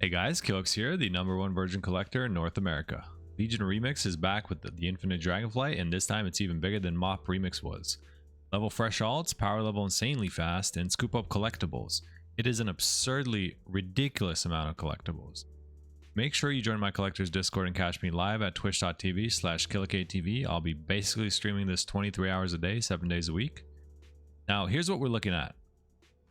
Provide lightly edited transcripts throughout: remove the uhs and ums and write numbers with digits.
Hey guys, Kilix here, the #1 Virgin collector in North America. Legion Remix is back with the Infinite Dragonflight, and this time it's even bigger than MOP Remix was. Level fresh alts, power level insanely fast, and scoop up collectibles. It is an absurdly ridiculous amount of collectibles. Make sure you join my collectors Discord and catch me live at twitch.tv/KilliKTV. I'll be basically streaming this 23 hours a day, 7 days a week. Now here's what we're looking at.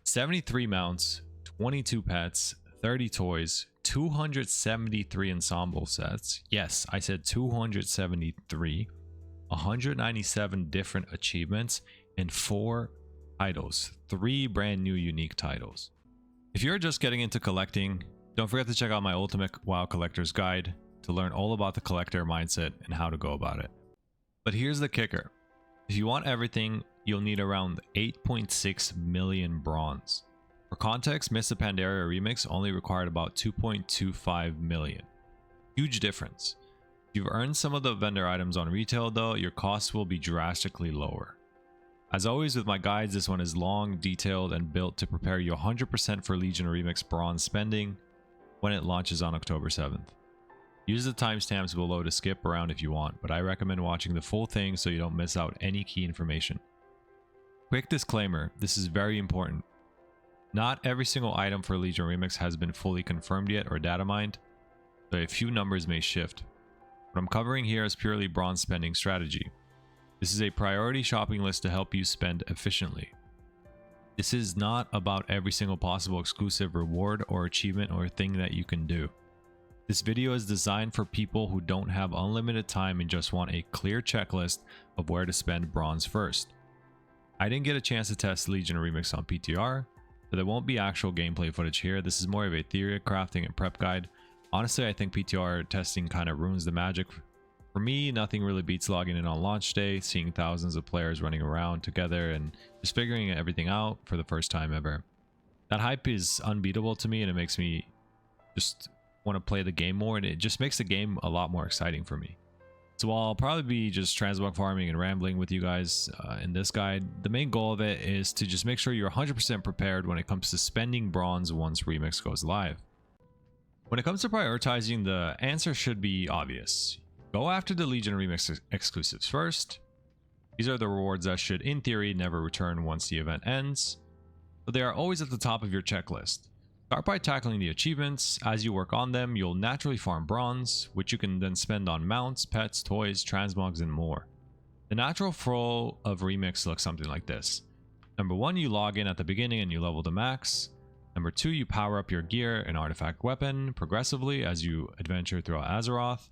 73 mounts, 22 pets, 30 toys, 273 ensemble sets. Yes, I said 273, 197 different achievements, and 4 titles, 3 brand new unique titles. If you're just getting into collecting, don't forget to check out my Ultimate WoW Collector's Guide to learn all about the collector mindset and how to go about it. But here's the kicker. If you want everything, you'll need around 8.6 million bronze. For context, Mists of Pandaria Remix only required about 2.25 million. Huge difference. If you've earned some of the vendor items on retail though, your costs will be drastically lower. As always with my guides, this one is long, detailed, and built to prepare you 100% for Legion Remix bronze spending when it launches on October 7th. Use the timestamps below to skip around if you want, but I recommend watching the full thing so you don't miss out any key information. Quick disclaimer, this is very important. Not every single item for Legion Remix has been fully confirmed yet or data mined, so a few numbers may shift. What I'm covering here is purely bronze spending strategy. This is a priority shopping list to help you spend efficiently. This is not about every single possible exclusive reward or achievement or thing that you can do. This video is designed for people who don't have unlimited time and just want a clear checklist of where to spend bronze first. I didn't get a chance to test Legion Remix on PTR, so there won't be actual gameplay footage here. This is more of a theory, crafting, and prep guide. Honestly, I think PTR testing kind of ruins the magic. For me, nothing really beats logging in on launch day, seeing thousands of players running around together, and just figuring everything out for the first time ever. That hype is unbeatable to me, and it makes me just want to play the game more, and it just makes the game a lot more exciting for me. So while I'll probably be just transmog farming and rambling with you guys in this guide, the main goal of it is to just make sure you're 100% prepared when it comes to spending bronze once Remix goes live. When it comes to prioritizing, the answer should be obvious. Go after the Legion Remix exclusives first. These are the rewards that should, in theory, never return once the event ends, but they are always at the top of your checklist. Start by tackling the achievements. As you work on them, you'll naturally farm bronze, which you can then spend on mounts, pets, toys, transmogs, and more. The natural flow of Remix looks something like this. Number 1, you log in at the beginning and you level to max. Number 2, you power up your gear and artifact weapon progressively as you adventure throughout Azeroth.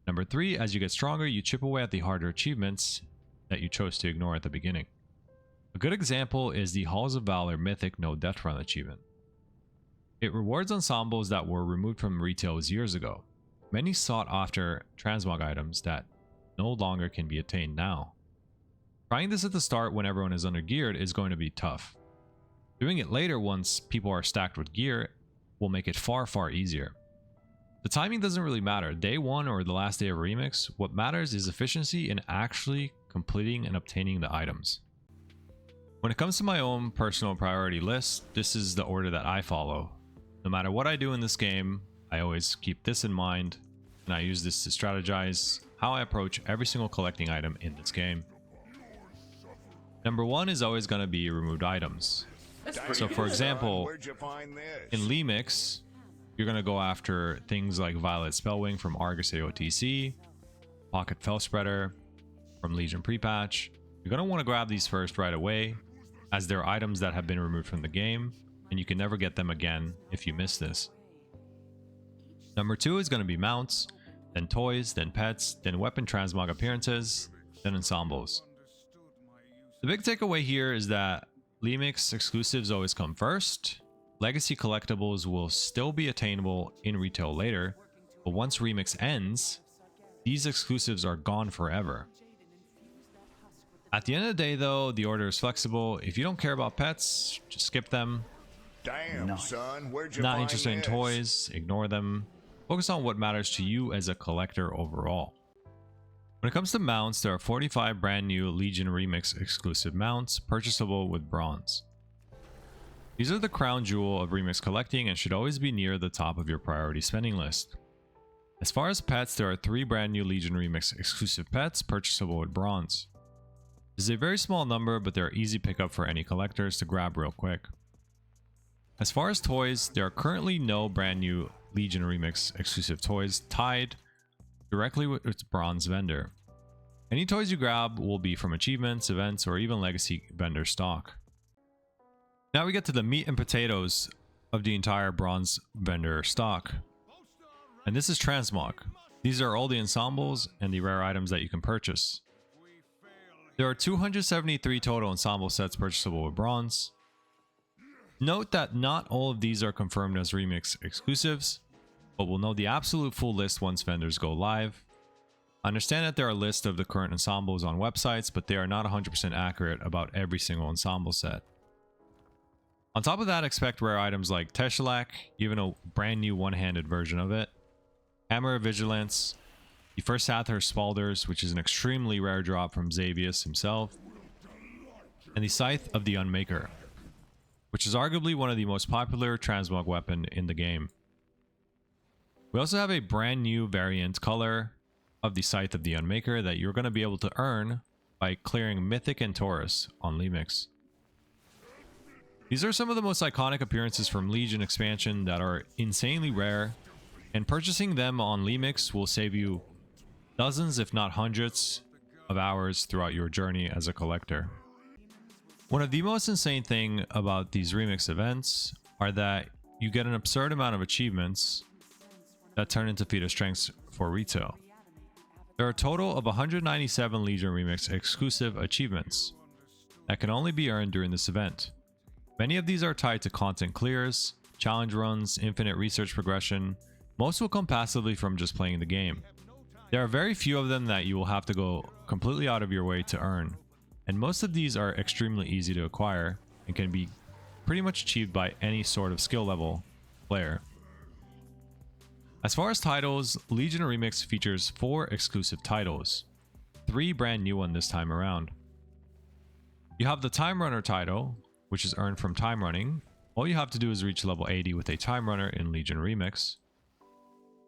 Number 3, as you get stronger, you chip away at the harder achievements that you chose to ignore at the beginning. A good example is the Halls of Valor Mythic No Death Run achievement. It rewards ensembles that were removed from retails years ago. Many sought after transmog items that no longer can be attained now. Trying this at the start when everyone is undergeared is going to be tough. Doing it later once people are stacked with gear will make it far easier. The timing doesn't really matter, day 1 or the last day of Remix. What matters is efficiency in actually completing and obtaining the items. When it comes to my own personal priority list, this is the order that I follow. No matter what I do in this game, I always keep this in mind, and I use this to strategize how I approach every single collecting item in this game. Number 1 is always going to be removed items. So for example, in Remix, you're going to go after things like Violet Spellwing from Argus AOTC, Pocket Fel Spreader from Legion Pre-Patch. You're going to want to grab these first right away, as they're items that have been removed from the game, and you can never get them again if you miss this. Number 2 is going to be mounts, then toys, then pets, then weapon transmog appearances, then ensembles. The big takeaway here is that Remix exclusives always come first. Legacy collectibles will still be attainable in retail later, but once Remix ends, these exclusives are gone forever. At the end of the day though, the order is flexible. If you don't care about pets, just skip them. Damn, son, where'd you Not find interested in this? toys, ignore them. Focus on what matters to you as a collector overall. When it comes to mounts, there are 45 brand new Legion Remix exclusive mounts purchasable with bronze. These are the crown jewel of remix collecting and should always be near the top of your priority spending list. As far as pets, there are 3 brand new Legion Remix exclusive pets purchasable with bronze. This is a very small number, but they're easy pickup for any collectors to grab real quick. As far as toys, there are currently no brand new Legion Remix exclusive toys tied directly with its bronze vendor. Any toys you grab will be from achievements, events, or even legacy vendor stock. Now we get to the meat and potatoes of the entire bronze vendor stock. And this is Transmog. These are all the ensembles and the rare items that you can purchase. There are 273 total ensemble sets purchasable with bronze. Note that not all of these are confirmed as remix exclusives, but we'll know the absolute full list once vendors go live. I understand that there are lists of the current ensembles on websites, but they are not 100% accurate about every single ensemble set. On top of that, expect rare items like Teshalak, even a brand new one-handed version of it, Hammer of Vigilance, the first Sather Spalders, which is an extremely rare drop from Xavius himself, and the Scythe of the Unmaker, which is arguably one of the most popular transmog weapon in the game. We also have a brand new variant color of the Scythe of the Unmaker that you're going to be able to earn by clearing Mythic and Taurus on Lemix. These are some of the most iconic appearances from Legion expansion that are insanely rare, and purchasing them on Lemix will save you dozens if not hundreds of hours throughout your journey as a collector. One of the most insane thing about these remix events are that you get an absurd amount of achievements that turn into feat of strengths for retail. There are a total of 197 Legion Remix exclusive achievements that can only be earned during this event. Many of these are tied to content clears, challenge runs, infinite research progression. Most will come passively from just playing the game. There are very few of them that you will have to go completely out of your way to earn, and most of these are extremely easy to acquire and can be pretty much achieved by any sort of skill level player. As far as titles, Legion Remix features 4 exclusive titles, 3 brand new ones this time around. You have the Time Runner title, which is earned from time running. All you have to do is reach level 80 with a Time Runner in Legion Remix.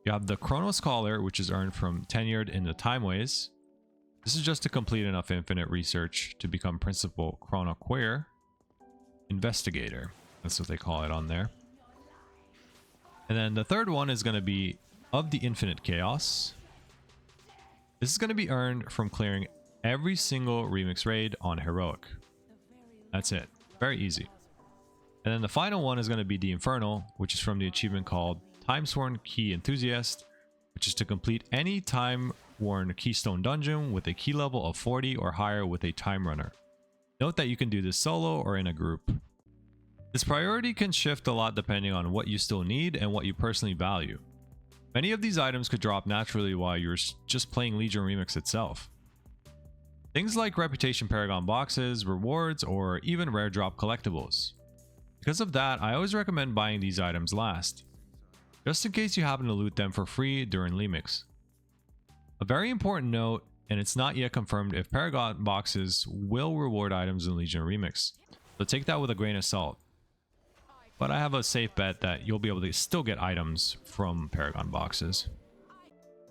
You have the Chrono Scholar, which is earned from tenured in the Timeways. This is just to complete enough infinite research to become Principal Chrono Queer Investigator. That's what they call it on there. And then the third one is going to be of the Infinite Chaos. This is going to be earned from clearing every single remix raid on Heroic. That's it. Very easy. And then the final one is going to be the Infernal, which is from the achievement called Time-Sworn Key Enthusiast, which is to complete any time-worn Keystone dungeon with a key level of 40 or higher with a Time Runner. Note that you can do this solo or in a group. This priority can shift a lot depending on what you still need and what you personally value. Many of these items could drop naturally while you're just playing Legion Remix itself. Things like Reputation Paragon boxes, rewards, or even rare drop collectibles. Because of that, I always recommend buying these items last, just in case you happen to loot them for free during Lemix. A very important note, and it's not yet confirmed if Paragon boxes will reward items in Legion Remix, so take that with a grain of salt. But I have a safe bet that you'll be able to still get items from Paragon boxes.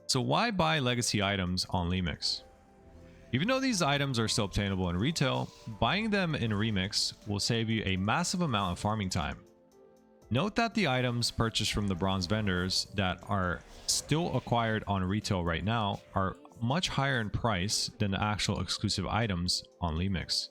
So why buy legacy items on Lemix? Even though these items are still obtainable in retail, buying them in Remix will save you a massive amount of farming time. Note that the items purchased from the bronze vendors that are still acquired on retail right now are much higher in price than the actual exclusive items on Lemix.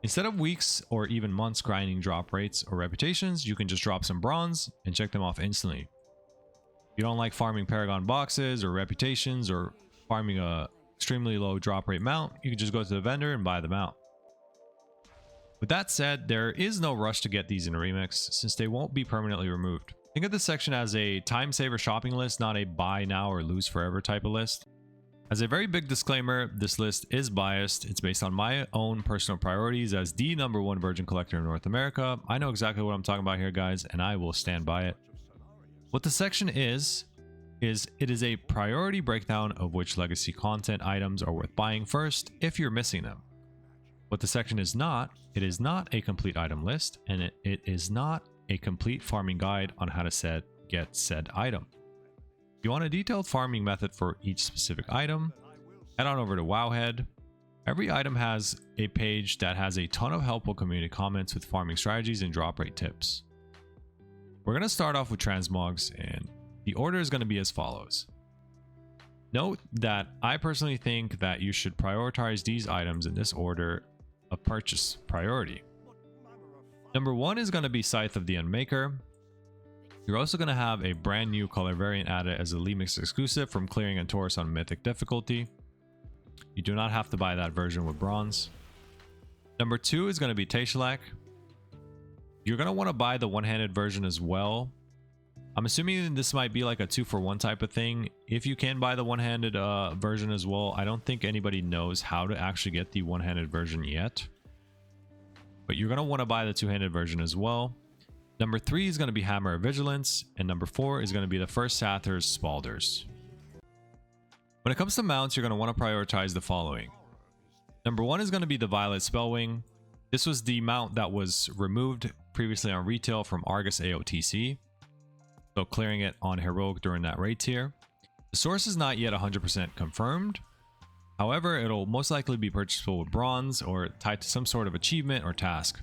Instead of weeks or even months grinding drop rates or reputations, you can just drop some bronze and check them off instantly. If you don't like farming Paragon boxes or reputations or farming a extremely low drop rate mount, you can just go to the vendor and buy them out. With that said, there is no rush to get these in Remix since they won't be permanently removed. Think of this section as a time saver shopping list, not a buy now or lose forever type of list. As a very big disclaimer, this list is biased. It's based on my own personal priorities as the #1 virgin collector in North America. I know exactly what I'm talking about here, guys, and I will stand by it. What the section is it is a priority breakdown of which legacy content items are worth buying first if you're missing them. What the section is not, it is not a complete item list, and it is not a complete farming guide on how to get said item. If you want a detailed farming method for each specific item, head on over to Wowhead. Every item has a page that has a ton of helpful community comments with farming strategies and drop rate tips. We're going to start off with transmogs, and the order is going to be as follows. Note that I personally think that you should prioritize these items in this order of purchase priority. Number 1 is going to be Scythe of the Unmaker. You're also going to have a brand new color variant added as a Lemix exclusive from clearing and Taurus on Mythic difficulty. You do not have to buy that version with bronze. Number 2 is going to be Taishalak. You're going to want to buy the one-handed version as well. I'm assuming this might be like a 2-for-1 type of thing. If you can buy the one-handed version as well, I don't think anybody knows how to actually get the one-handed version yet. But you're going to want to buy the two-handed version as well. Number 3 is going to be Hammer of Vigilance, and number 4 is going to be the first Sather's Spalders. When it comes to mounts, you're going to want to prioritize the following. Number 1 is going to be the Violet Spellwing. This was the mount that was removed previously on retail from Argus AOTC. So clearing it on Heroic during that raid tier. The source is not yet 100% confirmed. However, it'll most likely be purchasable with bronze or tied to some sort of achievement or task.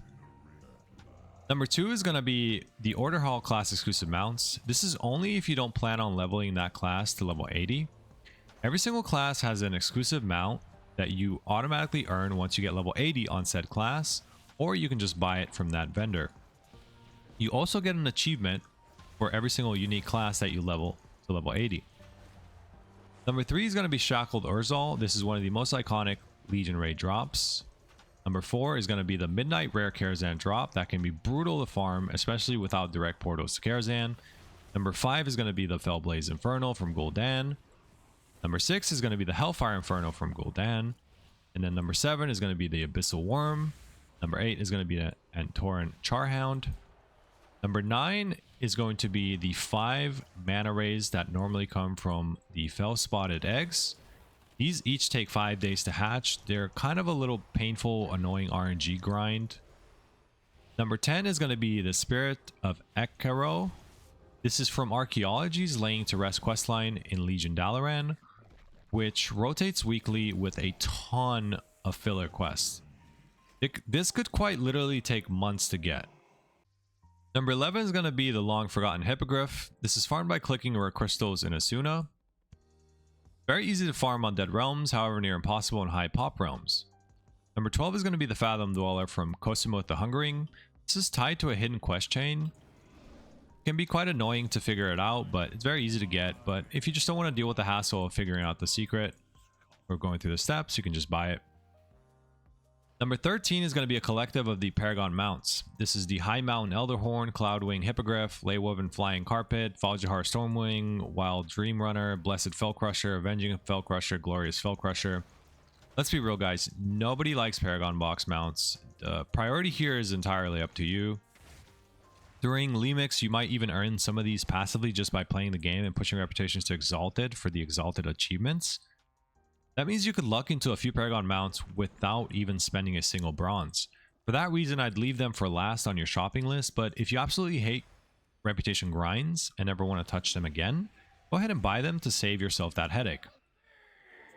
Number 2 is going to be the Order Hall class exclusive mounts. This is only if you don't plan on leveling that class to level 80. Every single class has an exclusive mount that you automatically earn once you get level 80 on said class, or you can just buy it from that vendor. You also get an achievement for every single unique class that you level to level 80. Number 3 is going to be Shackled Urzal. This is one of the most iconic Legion raid drops. Number 4 is going to be the Midnight Rare Karazhan drop that can be brutal to farm, especially without direct portals to Karazhan. Number 5 is going to be the Fellblaze Infernal from Gul'dan. Number 6 is going to be the Hellfire Inferno from Gul'dan. And then number 7 is going to be the Abyssal Worm. Number 8 is going to be the Antoran Charhound. Number 9 is going to be the 5 mana rays that normally come from the Fel Spotted eggs. These each take 5 days to hatch. They're kind of a little painful, annoying RNG grind. Number 10 is going to be the Spirit of Ekkaro. This is from Archaeology's Laying to Rest questline in Legion Dalaran, which rotates weekly with a ton of filler quests. This could quite literally take months to get. Number 11 is going to be the Long Forgotten Hippogriff. This is farmed by clicking rare crystals in Asuna. Very easy to farm on dead realms, however near impossible in high pop realms. Number 12 is going to be the Fathom Dweller from Cosimo the Hungering. This is tied to a hidden quest chain. It can be quite annoying to figure it out, but it's very easy to get. But if you just don't want to deal with the hassle of figuring out the secret or going through the steps, you can just buy it. Number 13 is going to be a collective of the Paragon mounts. This is the High Mountain Elderhorn, Cloudwing Hippogriff, Leywoven Flying Carpet, Faljahar Stormwing, Wild Dream Runner, Blessed Fellcrusher, Avenging Fellcrusher, Glorious Fellcrusher. Let's be real, guys. Nobody likes Paragon box mounts. The priority here is entirely up to you. During Lemix, you might even earn some of these passively just by playing the game and pushing reputations to Exalted for the Exalted achievements. That means you could luck into a few Paragon mounts without even spending a single bronze. For that reason, I'd leave them for last on your shopping list, but if you absolutely hate reputation grinds and never want to touch them again, go ahead and buy them to save yourself that headache.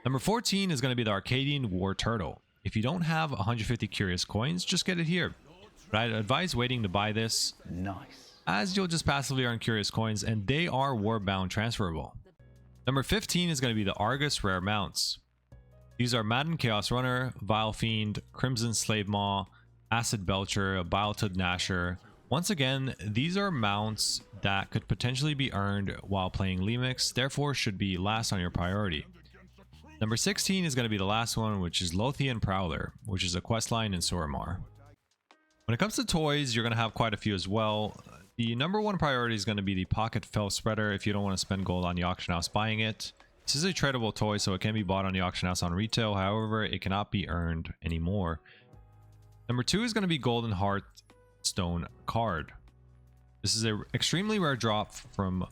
Number 14 is going to be the Arcadian War Turtle. If you don't have 150 Curious Coins, just get it here. But I'd advise waiting to buy this, as you'll just passively earn Curious Coins, and they are Warbound transferable. Number 15 is going to be the Argus Rare Mounts. These are Madden Chaos Runner, Vile Fiend, Crimson Slave Maw, Acid Belcher, Biletud Gnasher. Once again, these are mounts that could potentially be earned while playing Lemix, therefore should be last on your priority. Number 16 is going to be the last one, which is Lothian Prowler, which is a questline in Suramar. When it comes to toys, you're going to have quite a few as well. The number one priority is going to be the Pocket Fel Spreader if you don't want to spend gold on the auction house buying it. This is a tradable toy, so it can be bought on the auction house on retail. However, it cannot be earned anymore. Number 2 is going to be Golden Heartstone card. This is an extremely rare drop from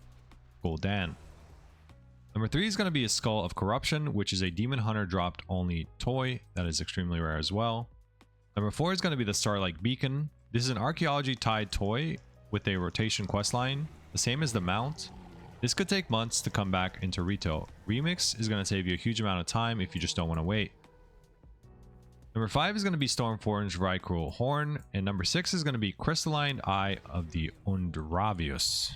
Gul'dan. Number 3 is going to be a Skull of Corruption, which is a Demon Hunter dropped only toy that is extremely rare as well. Number 4 is going to be the Starlight Beacon. This is an archaeology tied toy with a rotation questline, the same as the mount. This could take months to come back into retail. Remix is going to save you a huge amount of time if you just don't want to wait. Number 5 is going to be Stormforge Vrykruel Horn, and number 6 is going to be Crystalline Eye of the Undravius.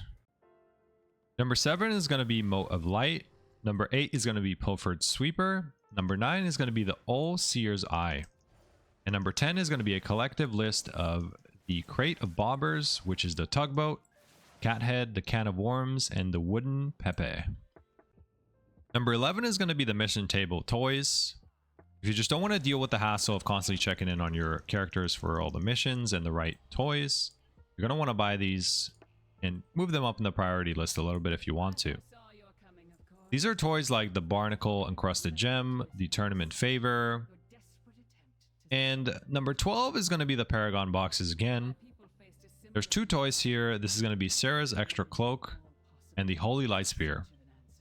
Number 7 is going to be Mote of Light. Number 8 is going to be Pilfered Sweeper. Number 9 is going to be the All Seer's Eye. And number 10 is going to be a collective list of the Crate of Bobbers, which is the Tugboat, Cathead, the Can of Worms, and the Wooden Pepe. Number 11 is going to be the Mission Table Toys. If you just don't want to deal with the hassle of constantly checking in on your characters for all the missions and the right toys, you're going to want to buy these and move them up in the priority list a little bit if you want to. These are toys like the Barnacle Encrusted Gem, the Tournament Favor, and number 12 is going to be the Paragon boxes again. There's 2 toys here. This is going to be Sarah's Extra Cloak and the Holy Light Spear.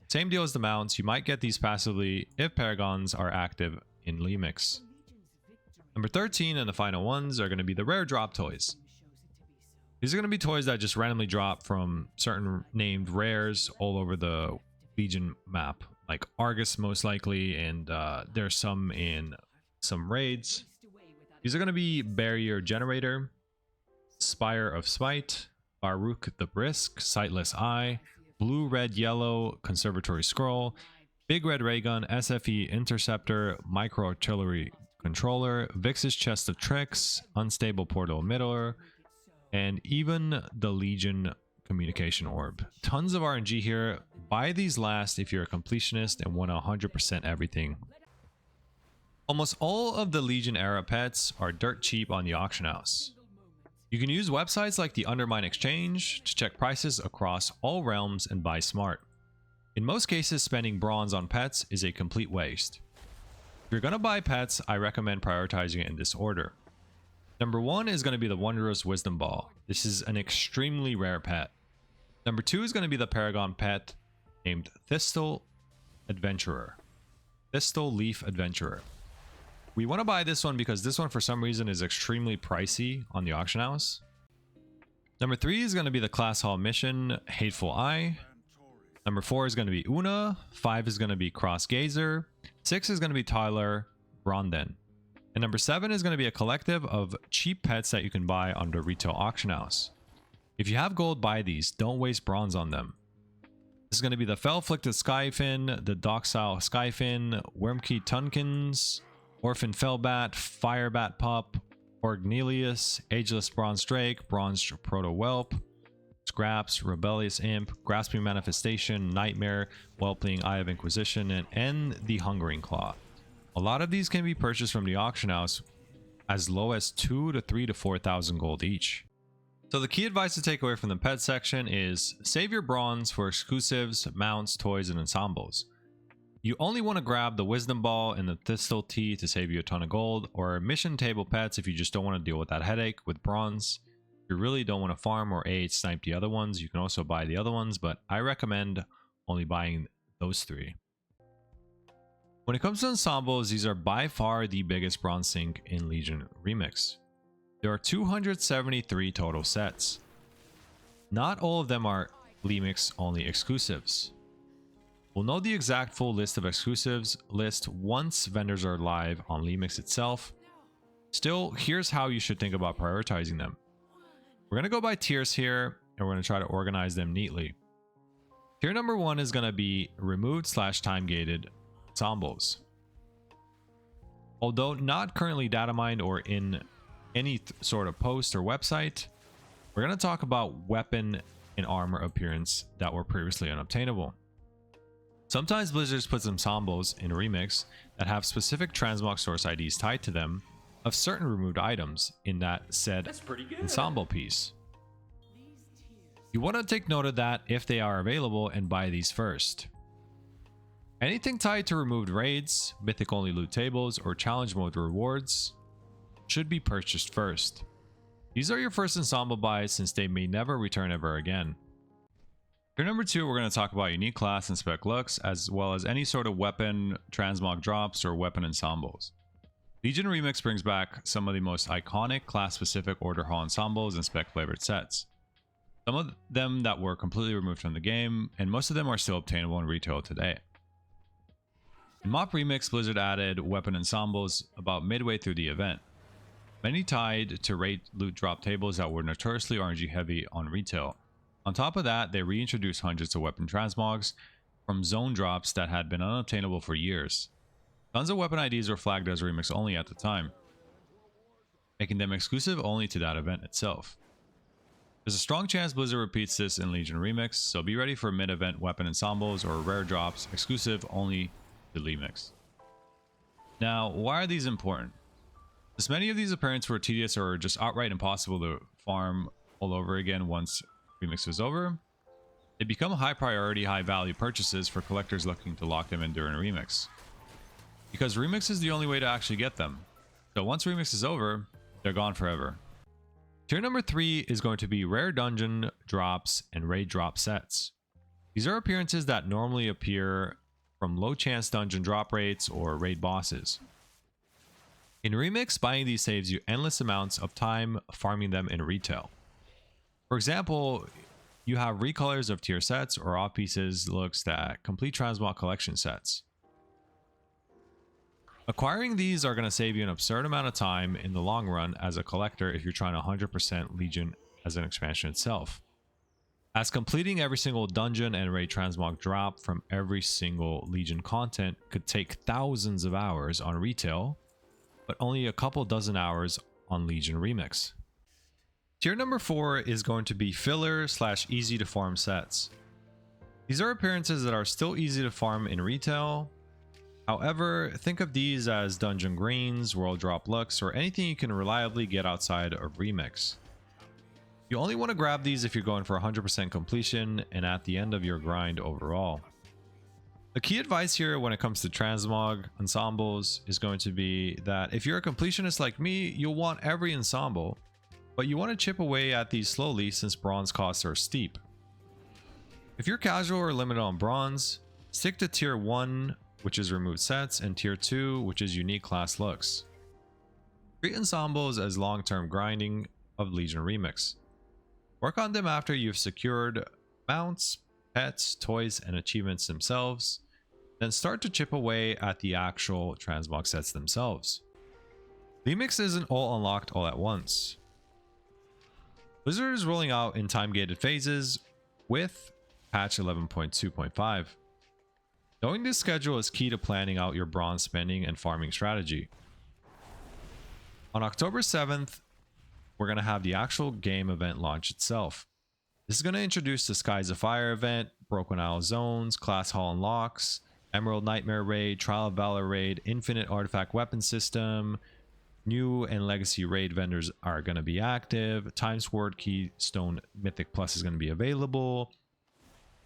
Same deal as the mounts. You might get these passively if Paragons are active in Lemix. Number 13 and the final ones are going to be the Rare Drop toys. These are going to be toys that just randomly drop from certain named rares all over the Legion map, like Argus most likely, and there's some in some raids. These are going to be Barrier Generator, Spire of Spite, Baruch the Brisk, Sightless Eye, Blue Red Yellow Conservatory Scroll, Big Red Raygun, SFE Interceptor, Micro Artillery Controller, Vix's Chest of Tricks, Unstable Portal Emitter, and even the Legion Communication Orb. Tons of RNG here. Buy these last if you're a completionist and want to 100% everything. Almost all of the Legion era pets are dirt cheap on the auction house. You can use websites like the Undermine Exchange to check prices across all realms and buy smart. In most cases, spending bronze on pets is a complete waste. If you're going to buy pets, I recommend prioritizing it in this order. Number 1 is going to be the Wondrous Wisdom Ball. This is an extremely rare pet. Number 2 is going to be the Paragon pet named Thistle Adventurer. Thistle Leaf Adventurer. We want to buy this one because this one for some reason is extremely pricey on the auction house. Number 3 is going to be the Class Hall mission Hateful Eye. Number 4 is going to be Una. 5 is going to be Cross Gazer. 6 is going to be Tyler Bronden. And number 7 is going to be a collective of cheap pets that you can buy on the retail auction house. If you have gold, buy these. Don't waste bronze on them. This is going to be the Fell-Afflicted Skyfin, the Doxile Skyfin, Wormkey Tunkins, Orphan Fellbat, Firebat Pup, Orgnelius, Ageless Bronze Drake, Bronze Proto-Whelp, Scraps, Rebellious Imp, Grasping Manifestation, Nightmare, Whelpling, Eye of Inquisition, and the Hungering Claw. A lot of these can be purchased from the auction house as low as 2 to 3 to 4,000 gold each. So the key advice to take away from the pet section is save your bronze for exclusives, mounts, toys, and ensembles. You only want to grab the Wisdom Ball and the Thistle Tea to save you a ton of gold, or mission table pets if you just don't want to deal with that headache with bronze. If you really don't want to farm or snipe the other ones, you can also buy the other ones, but I recommend only buying those 3. When it comes to ensembles, these are by far the biggest bronze sink in Legion Remix. There are 273 total sets. Not all of them are Lemix only exclusives. We'll know the exact full list of exclusives list once vendors are live on Lemix itself. Still, here's how you should think about prioritizing them. We're going to go by tiers here, and we're going to try to organize them neatly. Tier number 1 is going to be removed/time gated ensembles. Although not currently data mined or in any sort of post or website, we're going to talk about weapon and armor appearance that were previously unobtainable. Sometimes Blizzard puts ensembles in Remix that have specific Transmog source IDs tied to them of certain removed items in that said ensemble piece. You want to take note of that if they are available and buy these first. Anything tied to removed raids, mythic only loot tables, or challenge mode rewards should be purchased first. These are your first ensemble buys since they may never return ever again. For number 2, we're going to talk about unique class and spec looks, as well as any sort of weapon transmog drops or weapon ensembles. Legion Remix brings back some of the most iconic class-specific Order Hall ensembles and spec-flavored sets. Some of them that were completely removed from the game, and most of them are still obtainable in retail today. In MoP Remix, Blizzard added weapon ensembles about midway through the event, many tied to raid loot drop tables that were notoriously RNG heavy on retail. On top of that, they reintroduced hundreds of weapon transmogs from zone drops that had been unobtainable for years. Tons of weapon IDs were flagged as Remix only at the time, making them exclusive only to that event itself. There's a strong chance Blizzard repeats this in Legion Remix, so be ready for mid-event weapon ensembles or rare drops exclusive only to Remix. Now, why are these important? As many of these appearances were tedious or just outright impossible to farm all over again once Remix was over, they become high priority, high value purchases for collectors looking to lock them in during Remix. Because Remix is the only way to actually get them. So once Remix is over, they're gone forever. Tier number 3 is going to be rare dungeon drops and raid drop sets. These are appearances that normally appear from low chance dungeon drop rates or raid bosses. In Remix, buying these saves you endless amounts of time farming them in retail. For example, you have recolors of tier sets or off pieces looks that complete Transmog collection sets. Acquiring these are going to save you an absurd amount of time in the long run as a collector if you're trying 100% Legion as an expansion itself. As completing every single dungeon and raid transmog drop from every single Legion content could take thousands of hours on retail, but only a couple dozen hours on Legion Remix. Tier number 4 is going to be filler / easy to farm sets. These are appearances that are still easy to farm in retail. However, think of these as dungeon greens, world drop looks, or anything you can reliably get outside of Remix. You only want to grab these if you're going for 100% completion and at the end of your grind overall. The key advice here when it comes to Transmog ensembles is going to be that if you're a completionist like me, you'll want every ensemble, but you want to chip away at these slowly since bronze costs are steep. If you're casual or limited on bronze, stick to tier 1, which is removed sets, and tier 2, which is unique class looks. Treat ensembles as long-term grinding of Legion Remix. Work on them after you've secured mounts, pets, toys, and achievements themselves, then start to chip away at the actual transmog sets themselves. Remix isn't all unlocked all at once. Blizzard is rolling out in time-gated phases with patch 11.2.5. Knowing this schedule is key to planning out your bronze spending and farming strategy. On October 7th, we're going to have the actual game event launch itself. This is going to introduce the Skies of Fire event, Broken Isle zones, Class Hall unlocks, Emerald Nightmare raid, Trial of Valor raid, Infinite Artifact weapon system. New and Legacy raid vendors are going to be active. Time Sword Keystone Mythic Plus is going to be available,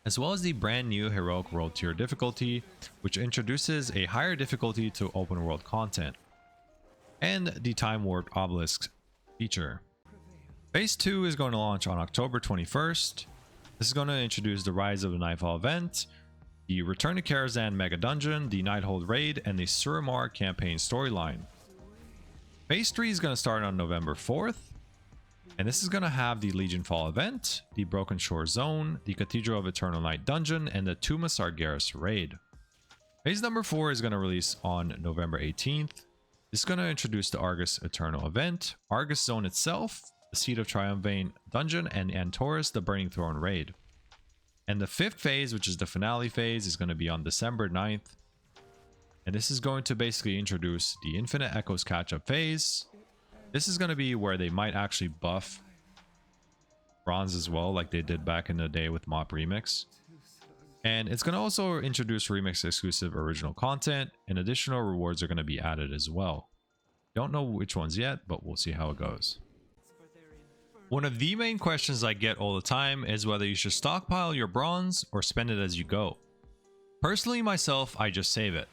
as well as the brand new Heroic World Tier difficulty, which introduces a higher difficulty to open world content, and the Time Warp Obelisk feature. Phase 2 is going to launch on October 21st. This is going to introduce the Rise of the Nightfall event, the Return to Karazhan Mega Dungeon, the Nighthold raid, and the Suramar campaign storyline. Phase 3 is going to start on November 4th. And this is going to have the Legion Fall event, the Broken Shore Zone, the Cathedral of Eternal Night dungeon, and the Tomb of Sargeras raid. Phase number 4 is going to release on November 18th. This is going to introduce the Argus Eternal event, Argus Zone itself, the Seat of Triumphane dungeon, and Antorus the Burning Throne raid. And the 5th phase, which is the finale phase, is going to be on December 9th. And this is going to basically introduce the Infinite Echoes catch-up phase. This is going to be where they might actually buff bronze as well, like they did back in the day with MoP Remix. And it's going to also introduce Remix exclusive original content, and additional rewards are going to be added as well. Don't know which ones yet, but we'll see how it goes. One of the main questions I get all the time is whether you should stockpile your bronze or spend it as you go. Personally, myself, I just save it.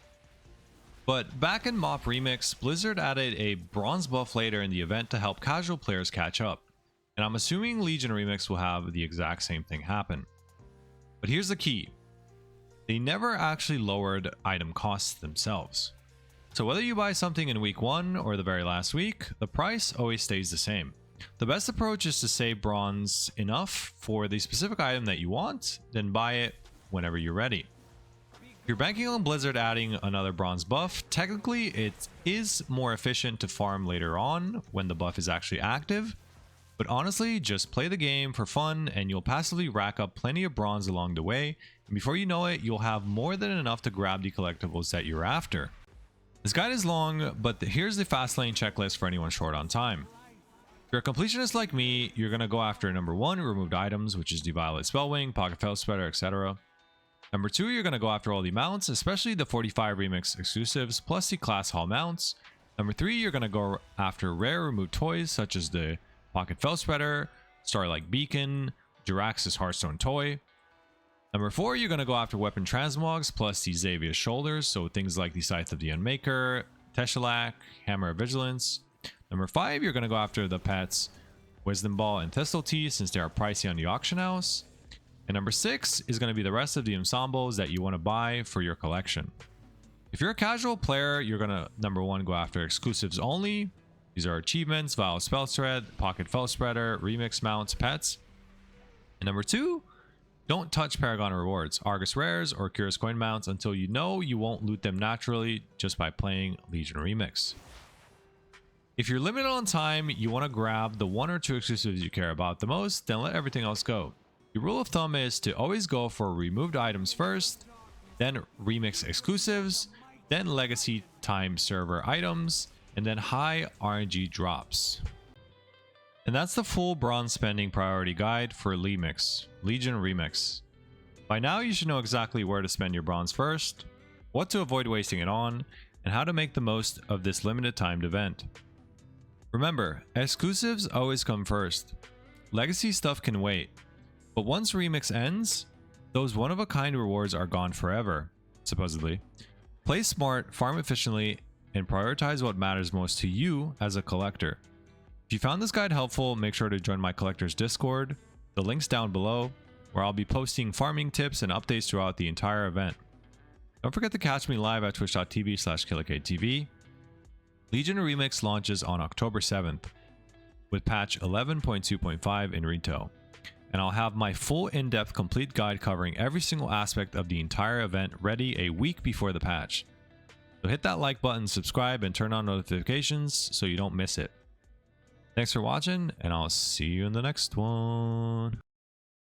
But back in MoP Remix, Blizzard added a bronze buff later in the event to help casual players catch up, and I'm assuming Legion Remix will have the exact same thing happen. But here's the key. They never actually lowered item costs themselves. So whether you buy something in week 1 or the very last week, the price always stays the same. The best approach is to save bronze enough for the specific item that you want, then buy it whenever you're ready. If you're banking on Blizzard adding another bronze buff, technically it is more efficient to farm later on when the buff is actually active. But honestly, just play the game for fun and you'll passively rack up plenty of bronze along the way, and before you know it, you'll have more than enough to grab the collectibles that you're after. This guide is long, but here's the fast lane checklist for anyone short on time. If you're a completionist like me, you're going to go after number 1, removed items, which is the Violet Spellwing, Pocket Fel Spreader, etc. Number 2, you're going to go after all the mounts, especially the 45 remix exclusives, plus the class hall mounts. Number 3, you're going to go after rare removed toys, such as the Pocket Fel Spreader, Starlight Beacon, Jirax's Hearthstone toy. Number 4, you're going to go after weapon transmogs, plus the Xavia's shoulders, so things like the Scythe of the Unmaker, Teshalak, Hammer of Vigilance. Number 5, you're going to go after the pets Wisdom Ball and Thistle Tea, since they are pricey on the auction house. And number 6 is going to be the rest of the ensembles that you want to buy for your collection. If you're a casual player, you're going to, number 1, go after exclusives only. These are achievements, Violet Spellwing, Pocket Fel Spreader, Remix Mounts, Pets. And number 2, don't touch Paragon rewards, Argus Rares, or Curious Coin Mounts until you know you won't loot them naturally just by playing Legion Remix. If you're limited on time, you want to grab the 1 or 2 exclusives you care about the most, then let everything else go. The rule of thumb is to always go for removed items first, then remix exclusives, then legacy time server items, and then high RNG drops. And that's the full bronze spending priority guide for Legion Remix. By now you should know exactly where to spend your bronze first, what to avoid wasting it on, and how to make the most of this limited timed event. Remember, exclusives always come first. Legacy stuff can wait. But once Remix ends, those one-of-a-kind rewards are gone forever, supposedly. Play smart, farm efficiently, and prioritize what matters most to you as a collector. If you found this guide helpful, make sure to join my collector's Discord. The link's down below, where I'll be posting farming tips and updates throughout the entire event. Don't forget to catch me live at twitch.tv/KillerKTV. Legion Remix launches on October 7th, with patch 11.2.5 in retail. And I'll have my full in-depth complete guide covering every single aspect of the entire event ready a week before the patch. So hit that like button, subscribe, and turn on notifications so you don't miss it. Thanks for watching, and I'll see you in the next one.